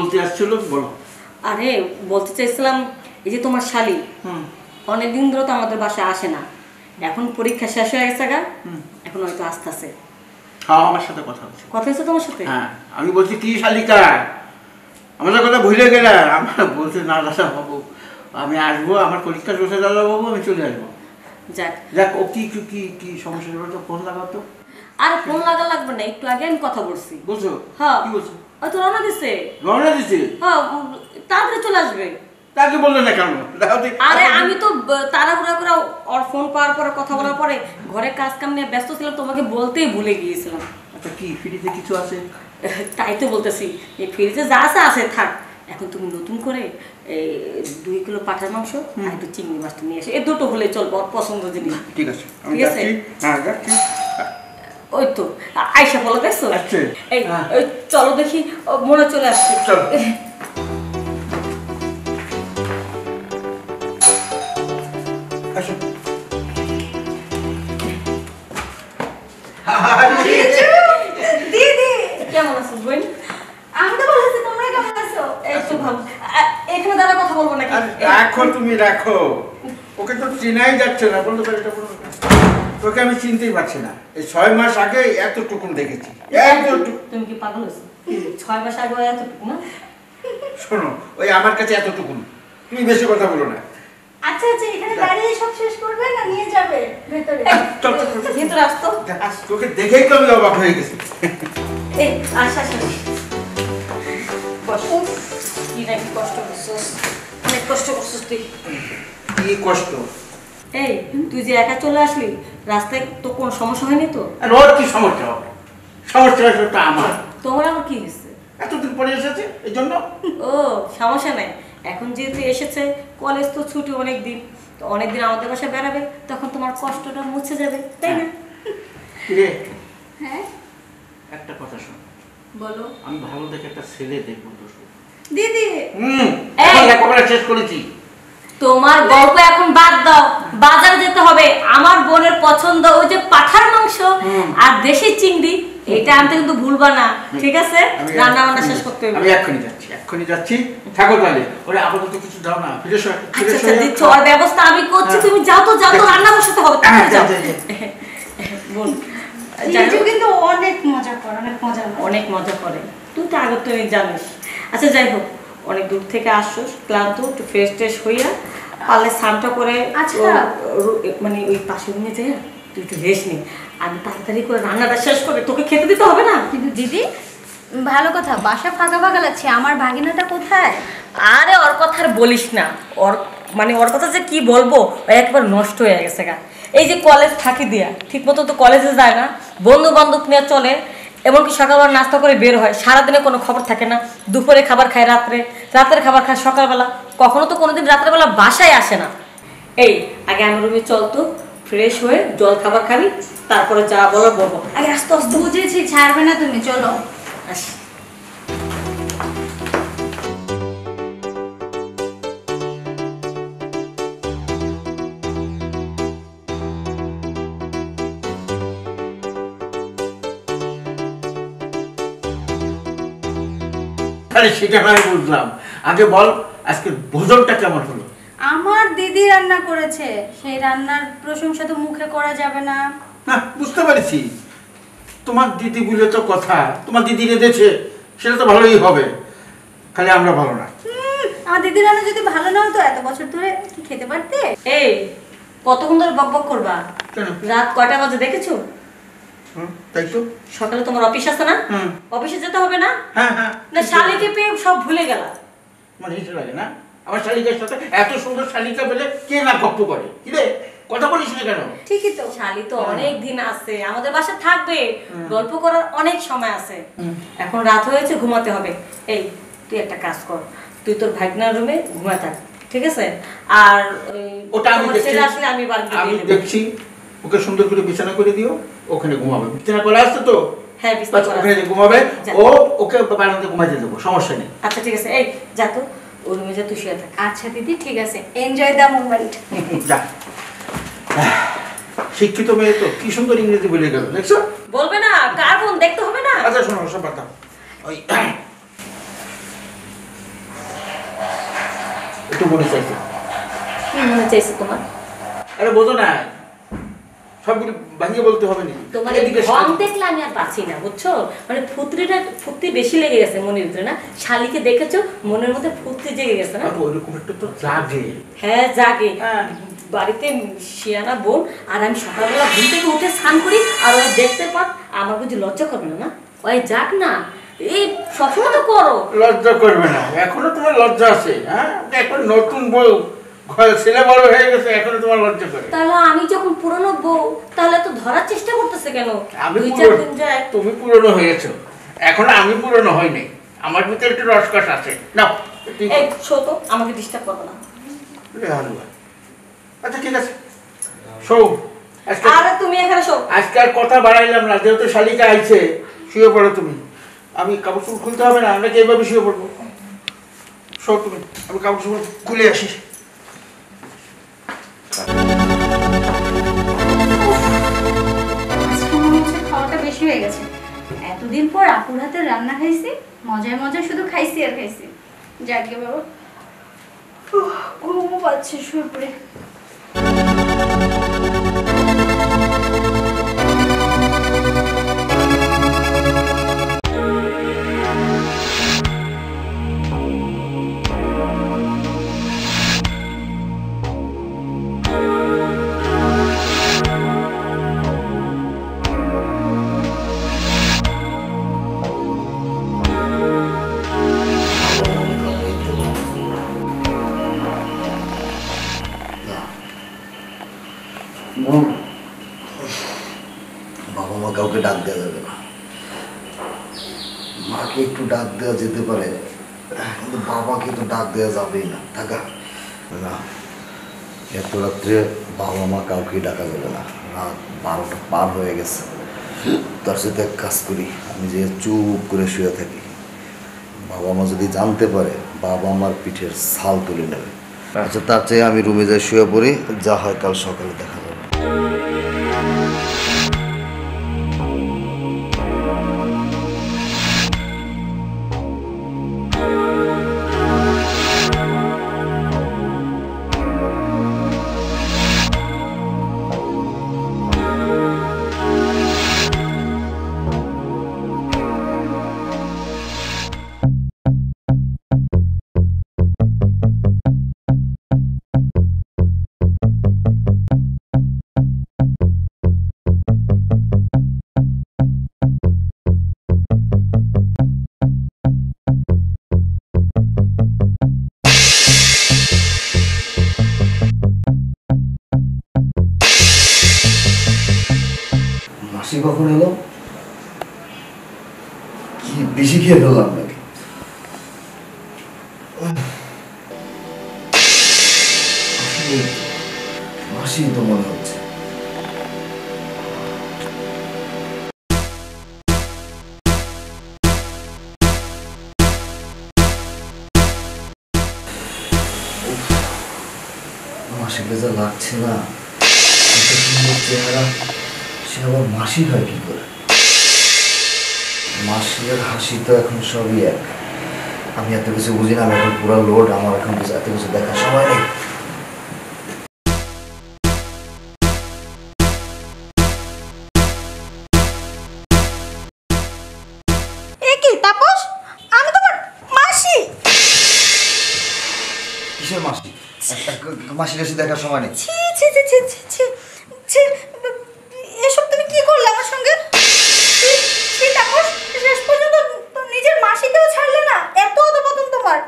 বলতে আসছিল বলো। আরে বলতে চাইছিলাম এই যে তোমার শালি অনেকদিন ধরে তো আমাদের বাসায় আসে না, এখন পরীক্ষা শেষ হয়ে গেছে গা, এখন হয়তো আসতেছে। হ্যাঁ আমার সাথে কথা হচ্ছে। কথা হচ্ছে তোমার সাথে? হ্যাঁ আমি বলছি কি শালিকা আমাদের কথা ভুলে গেলে, আমার বলছে না দাদা বাবু আমি আসবো, আমার পরীক্ষা শেষে দাদা বাবু আমি চলে আসবো। যাক যাক ও কি কি কি সমস্যা হলো তো ফোন লাগাতো। আর ফোন লাগা লাগবে না, একটু আগে আমি কথা বলছি। বলছো? হ্যাঁ কি বলছো? হয়তো রওনা দিছে। রওনা দিছে? হ্যাঁ তাড়াতাড়ি চলে আসবে। তাকে বললে না কেন? আরে আমি তো তাড়াহুড়া করে ওর ফোন পাওয়ার পরে কথা বলার পরে ঘরে কাজ কাম নিয়ে ব্যস্ত ছিলাম, তোমাকে বলতেই ভুলে গিয়েছিলাম। আচ্ছা কি ফ্রিজে কিছু আছে? তাই তো বলতেছি এই ফ্রিজে যা আছে আছে থাক, এখন তুমি নতুন করে 2 কিলো পাঠার মাংস আর একটু চিংড়ি মাছটা নিয়ে এসে, এই দুটো হলে চলবে, ওর পছন্দ জিনিস। ঠিক আছে আমি ঠিক আছে? যাচ্ছি। হ্যাঁ যাচ্ছি। ওই তো আয়সা বলো দেখছো? আচ্ছা এই ওই চলো দেখি, মনে চলে আসছে। চলো। আসো। দিদি কেমন আছো বোন? আমি তো ভালো আছি, তোমরা কেমন আছো? এই তো ভালো। এখানে দাঁড়া কথা বলবো নাকি? রাখো তুমি রাখো, ওকে তো চেনাই যাচ্ছে না। বলতে পারি এটা বলো। তোকে আমি চিনতেই পারছি না। এই 6 মাস আগে এতটুকুন দেখেছি। তুমি কি পাগল হয়েছো? 6 মাস আগে এতটুকু না? শোনো ওই আমার কাছে এতটুকুন, তুমি বেশি কথা বলো না। আচ্ছা আচ্ছা, এখানে দাঁড়িয়ে সব শেষ করবে না নিয়ে যাবে ভেতরে? চল ভিতরে আসতো। তোকে দেখেই তো আমি অবাক হয়ে গেছি। এই আসা আসা কষ্ট কি নাকি কষ্ট করছিস? অনেক কষ্ট করছিস তুই। কি কষ্ট? এই তুই যে একা চলে আসলি, রাস্তায় তো কোনো সমস্যা হয়নি তো? আর ওর কি সমস্যা হবে? সমস্যা হচ্ছে তো আমার। তোমার আবার কি হয়েছে? এতদিন পরে এসেছে এই জন্য। ও সমস্যা নাই, এখন যেহেতু এসেছে, কলেজ তো ছুটি অনেক দিন, তো অনেকদিন আমাদের বাসায় বেড়াবে, তখন তোমার কষ্টটা মুছে যাবে, তাই না? রে হ্যাঁ একটা কথা শোন, বলো। আমি ভালো দেখে একটা ছেলে দেখবো তো। দিদি এখন লেখাপড়া শেষ করেছি। তোমার গল্প এখন বাদ দাও, বাজারে যেতে হবে। আমার বোনের পছন্দ ওই যে পাঠার মাংস আর দেশি চিংড়ি, এটা আনতে কিন্তু ভুলবা না, ঠিক আছে? রান্না বান্না শেষ করতে হবে। আমি এক্ষুনি যাচ্ছি। থাকো তাহলে, ওরে আপাতত কিছু দাও না। ফিরে আচ্ছা আচ্ছা দিচ্ছি, ওর ব্যবস্থা আমি করছি, তুমি যাও তো, যাও তো, রান্না বসাতে হবে, তাড়াতাড়ি যাও। বোন জিজু কিন্তু অনেক মজা করে, অনেক মজা করে, তুই তো আগে তো জানিস। আচ্ছা যাই হোক, অনেক দূর থেকে আসছো, ক্লান্ত, একটু ফ্রেশ ট্রেশ হইয়া পারলে স্নানটা করে মানে ওই পাশের রুমে যাই, তুই একটু রেস্ট নে, আমি তাড়াতাড়ি করে রান্নাটা শেষ করে তোকে খেতে দিতে হবে না? কিন্তু দিদি ভালো কথা, বাসা ফাঁকা ফাঁকা লাগছে, আমার ভাগিনাটা কোথায়? আরে ওর কথা আর বলিস না, ওর কথা যে কি বলবো, ও একবার নষ্ট হয়ে গেছে গা। এই যে কলেজ ফাঁকি দিয়া ঠিক মতো তো কলেজে যায় না, বন্ধু বান্ধব নিয়ে চলে, এমনকি সকালবেলা নাস্তা করে বের হয়, সারাদিনে কোনো খবর থাকে না, দুপুরে খাবার খায় রাতের খাবার খায় সকালবেলা, কখনো তো কোনোদিন রাত্রেবেলা বাসায় আসে না। এই আগে আমার রুমে চল তো, ফ্রেশ হয়ে জল খাবার খাবি, তারপরে যা বলো বলবো, আগে আস্তে আস্তে। বুঝেছি, ছাড়বে না তুমি, চলো। আসি। আরে সেটা আমি বুঝলাম, আগে বল আজকে ভোজনটা কেমন হলো? আমার দিদি রান্না করেছে, সেই রান্নার প্রশংসা তো মুখে করা যাবে না। না বুঝতে পারছি, তোমার দিদি বলে তো কথা, তোমার দিদি রেঁধেছে সেটা তো ভালোই হবে, খালি আমরা ভালো না। আমার দিদি রান্না যদি ভালো না হতো এত বছর ধরে কি খেতে পারতে? এই কতক্ষণ ধরে বকবক করবা? কেন? রাত কয়টা বাজে দেখেছো? তাই তো। সকালে তোমার অফিস আছে না? অফিসে যেতে হবে না? হ্যাঁ হ্যাঁ। না শালিকে পেয়ে সব ভুলে গেলা? মানে হিসেবে লাগে না আমার শালিকার সাথে, এত সুন্দর শালিকা পেলে কে না গপ্প করে, কি রে কথা বলিস না কেন? ঠিকই তো, শালি তো অনেক দিন আছে, আমাদের বাসায় থাকবে, গল্প করার অনেক সময় আছে। এখন রাত হয়েছে, ঘুমাতে হবে। এই তুই একটা কাজ কর, তুই তোর ভাগনার রুমে ঘুমা থাক, ঠিক আছে? আর ওটা আমি দেখছি, আসলে আমি আমি দেখছি, ওকে সুন্দর করে বিছানা করে দিও, ওখানে ঘুমাবে। বিছানা করে আসছে তো? হ্যাঁ বিছানা করে ওখানে ঘুমাবে, ওকে বারান্দাতে ঘুমাইতে দেবো, সমস্যা নেই। আচ্ছা ঠিক আছে, এই যা তো ওর রুমে যা, তুই শুয়ে থাক। আচ্ছা দিদি ঠিক আছে, এনজয় দ্য মোমেন্ট। যা। শিক্ষিত মেয়ে তো কি সুন্দর ইংরেজি বলে গেল, দেখছো? বলবে না, কার বোন দেখতে হবে না? আচ্ছা শোনো, সব কথা ওই একটু মনে চাইছে। কি মনে চাইছে তোমার? আরে বোঝো না, সবগুলো ভাঙিয়ে বলতে হবে না। তোমার এই ঢং দেখলে আমি আর পাচ্ছি না, বুঝছো? মানে ফুর্তি বেশি লেগে গেছে মনের ভিতরে না? শালিকে দেখেছো, মনের মধ্যে ফুর্তি জেগে গেছে না? ওইরকম একটা তো জাগে। হ্যাঁ জাগে। হ্যাঁ। বাড়িতে শিয়ানা বোন আর আমি সকালবেলা ঘুম থেকে উঠে স্নান করি, আর ওই দেখতে পাক, আমার বুঝি লজ্জা করবে না? ওই যাক না, এই সবসময় তো করো। লজ্জা করবে না? এখনো তোমার লজ্জা আছে? হ্যাঁ, এখন নতুন বউ, ছেলে বড় হয়ে গেছে, এখনো তোমার লজ্জা করে? তাহলে আমি যখন পুরনো বউ, তাহলে তো ধরার চেষ্টা করতেছে কেন? আমি দুই চার দিন যায়। তুমি পুরনো হয়েছো, এখনো আমি পুরনো হইনি, আমার ভিতরে একটু রসকস আছে। না এই শোতো, আমাকে ডিস্টার্ব করো না। আচ্ছা ঠিক আছে, শোও। আরে তুমি এখানে শো। আজকে আর কথা বাড়াইলাম না, যেহেতু শালিকা আইছে, শুয়ে পড়ো তুমি। আমি কাপড় চোপড় খুলতে হবে না, আমরা এইভাবে শুয়ে পড়বো। শো তুমি, আমি কাপড় চোপড় খুলে আসি। খাওয়াটা বেশি হয়ে গেছে। এতদিন পর আপুর হাতের রান্না খাইছি, মজায় মজায় শুধু খাইছি আর খাইছি। যাকে বাবা, ঘুমও পাচ্ছে, শুয়ে পড়ে। বাবা মা কাউকে ডাক দেওয়া যাবে না। মাকে একটু ডাক দেওয়া যেতে পারে, কিন্তু বাবাকে তো ডাক দেওয়া যাবেই না। থাকা না, এত রাত্রে বাবা মা কাউকে ডাকা যাবে না। রাত 12টা পার হয়ে গেছে। তার সাথে এক কাজ করি, আমি যে চুপ করে শুয়ে থাকি, বাবা মা যদি জানতে পারে, বাবা আমার পিঠের ছাল তুলে নেবে। আচ্ছা, তার চেয়ে আমি রুমে যাই শুয়ে পড়ি, যা হয় কাল সকালে দেখা যাবে। মাসি কখন এলো? কি বেশি খেয়ে ফেললাম নাকি? মাসি তো মনে হচ্ছে। মাসি বেজা লাগছে না, এত সুন্দর চেহারা, সে আবার মাসি হয় কি করে? মাসির হাসি তো এখন সবই এক। আমি এত কিছু বুঝি না, আমি এখন পুরো লোড, আমার এখন এত কিছু দেখার সময় নেই। কি তাপস, আমি তোমার মাসি? কিসের মাসি? মাসির এসে দেখার সময় নেই। ছি ছি ছি ছি ছি ছি ছি, এসব তুমি কি করলে আমার সঙ্গে? ছি তাপস, শেষ পর্যন্ত নিজের মাসিকেও ছাড়লে না। এত অধপতন তোমার।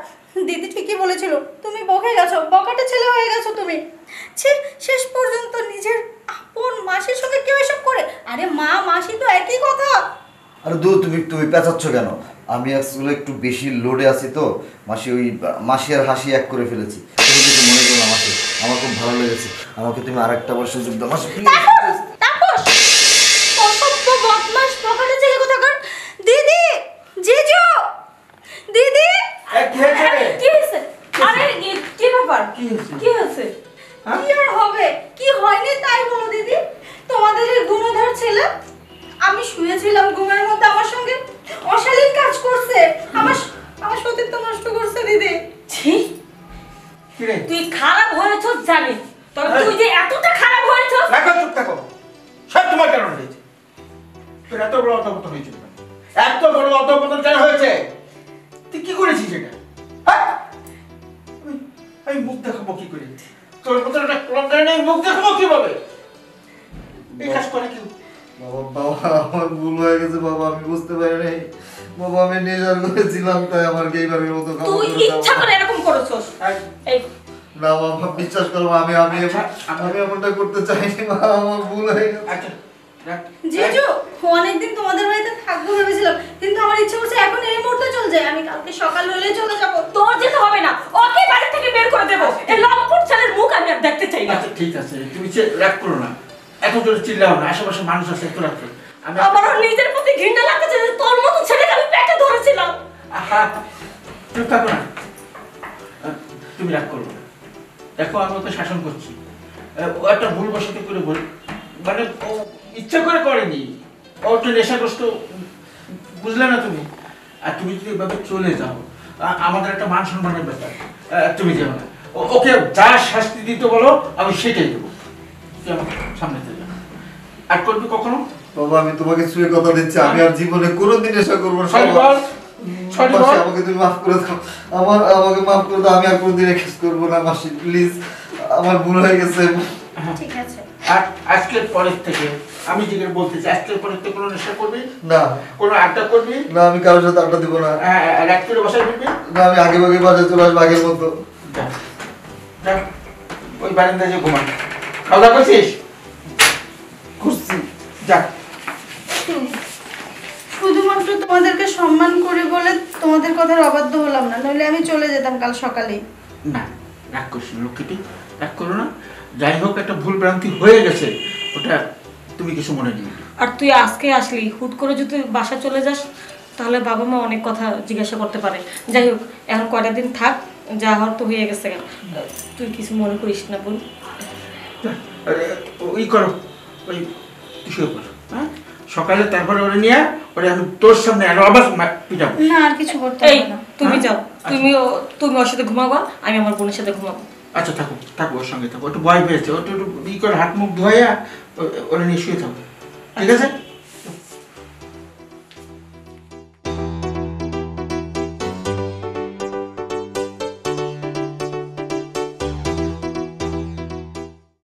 দিদি ঠিকই বলেছিল, তুমি বকে গেছো, বকাটে ছেলে হয়ে গেছো তুমি। ছি, শেষ পর্যন্ত নিজের আপন মাসির সঙ্গে কেউ এসব করে? আরে মা মাসি তো একই কথা। আরে দূর, তুমি তুমি পেঁচাচ্ছ কেন? আমি আসলে একটু বেশি লোডে আছি তো। মাসি ওই মাসি আর হাসি এক করে ফেলেছি। তুমি কিছু মনে করো না মাসি, আমার খুব ভালো লেগেছে। আমাকে তুমি আরেকটা বার সুযোগ দাও মাসি, প্লিজ। তাপস, অসভ্য বদমাশ বকাটে ছেলে কোথাকার। দিদি, জিজু, দিদি। কি হয়েছে রে? কি হয়েছে? আরে কি ব্যাপার? কি হয়েছে? কি হয়েছে? কি আর হবে? কি হয়নি তাই বলো দিদি। তোমাদের এই গুণধর ছেলে, আমি শুয়েছিলাম ঘুমের মধ্যে, আমার সঙ্গে অশালীন কাজ করছে, আমার আমার সতীত্ব নষ্ট করছে দিদি। ছি, কি কি রে? তুই খারাপ হয়েছ জানি, তবে তুই যে এতটা খারাপ হয়েছ। রাখো, চুপ থাকো। সব তোমার কারণে হয়েছে। তোর এত বড় অধঃপতন হয়েছে কেন? এত বড় অধঃপতন কেন হয়েছে? তুই কি করেছিস এটা? হ্যাঁ? আমি মুখ দেখাবো কি করে? তোর মতো একটা ক্লন্ডার নেই, মুখ দেখাবো কিভাবে? এই কাজ করে কি? বাবা বাবা আমার ভুল হয়ে গেছে বাবা, আমি বুঝতে পারি নাই বাবা, আমি নেশার করেছিলাম তাই আমার এইবারের মতো তুই ইচ্ছা করে এরকম করেছস। এই না বাবা, বিশ্বাস করো আমি আমি আমি এমনটা করতে চাইনি মা, আমার ভুল হয়ে গেছে। আচ্ছা, রাখ। জিজু অনেকদিন তোমাদের বাড়িতে থাকবো ভেবেছিলাম, কিন্তু আমার ইচ্ছে করছে এখন এই মুহূর্তে চলে যাই। আমি কালকে সকাল হলে চলে যাবো। তোর যেতে হবে না, ওকে বাড়ি থেকে বের করে দেবো। এই লম্পট ছেলের মুখ আমি আর দেখতে চাই না। আচ্ছা ঠিক আছে, তুমি রাগ করো না, এত জোরে চিল্লাও না, আশেপাশে মানুষ আছে, একটু রাখো। আমারও নিজের প্রতি ঘৃণা লাগছে যে তোর মতো ছেলেকে আমি পেটে ধরেছিলাম। আহা, চুপ থাকো না, তুমি রাগ করো না। দেখো আমি ওকে শাসন করছি, ও একটা ভুল বসত করে বল, মানে ও ইচ্ছা করে করেনি, ও একটু নেশাগ্রস্ত, বুঝলে না তুমি? আর তুমি যদি এভাবে চলে যাও, আমাদের একটা মান সম্মানের ব্যাপার, তুমি যাও না। ওকে যা শাস্তি দিতে বলো আমি সেটাই দেবো, তুই আমার সামনে থেকে যাও। আর করবি কখনো? বাবা আমি তোমাকে ছুঁয়ে কথা দিচ্ছি, আমি আর জীবনে কোনোদিন নেশা করবো না। সরি বল, সরি বল। মাসি, আমাকে তুমি মাফ করে দাও, আমাকে মাফ করে দাও, আমি আর কোনোদিন এক্সেস করবো না মাসি, প্লিজ, আমার ভুল হয়ে গেছে। ঠিক আছে। আর আজকের পরের থেকে আমি যেটা বলতেছি, আজকের পরের থেকে কোনো নেশা করবি না, কোনো আড্ডা করবি না আমি কারোর সাথে আড্ডা দিব না, রাত করে বসায় ফিরবি না আমি আগে ভাগে বাসায় চলে আসবো আগের মতো। যা, যা, ওই বারান্দায় যে ঘুমা। খাওয়া দাওয়া করছিস? করছি। যা। শুধুমাত্র তোমাদেরকে সম্মান করি বলে তোমাদের কথার অবাধ্য হলাম না, নইলে আমি চলে যেতাম কাল সকালেই। না, রাগ করিস না লক্ষ্মীটি, রাগ করো না। যাই হোক একটা ভুল ভ্রান্তি হয়ে গেছে, ওটা তুমি কিছু মনে নিও না। আর তুই আজকে আসলি, হুট করে যদি বাসা চলে যাস তাহলে বাবা মা অনেক কথা জিজ্ঞাসা করতে পারে। যাই হোক এখন কয়টা দিন থাক, যা হওয়ার তো হয়ে গেছে। তুই কিছু মনে করিস না বোন। ওই করো, ওই শুয়ে পড়ো, হ্যাঁ? সকালে তারপরে ওরে নিয়ে ওরে আমি তোর সামনে আরো আবার পিটাবো। না আর কিছু করতে এই হবে না। তুমি হ্যাঁ? যাও, তুমি ওর সাথে ঘুমাবো, আমি আমার বোনের সাথে ঘুমাবো। আচ্ছা থাকো, থাকো ওর সঙ্গে থাকো, একটু ভয় পেয়েছে, ওটা একটু ই করে হাত মুখ ধোয়া ওরে নিয়ে শুয়ে থাকো, ঠিক আছে?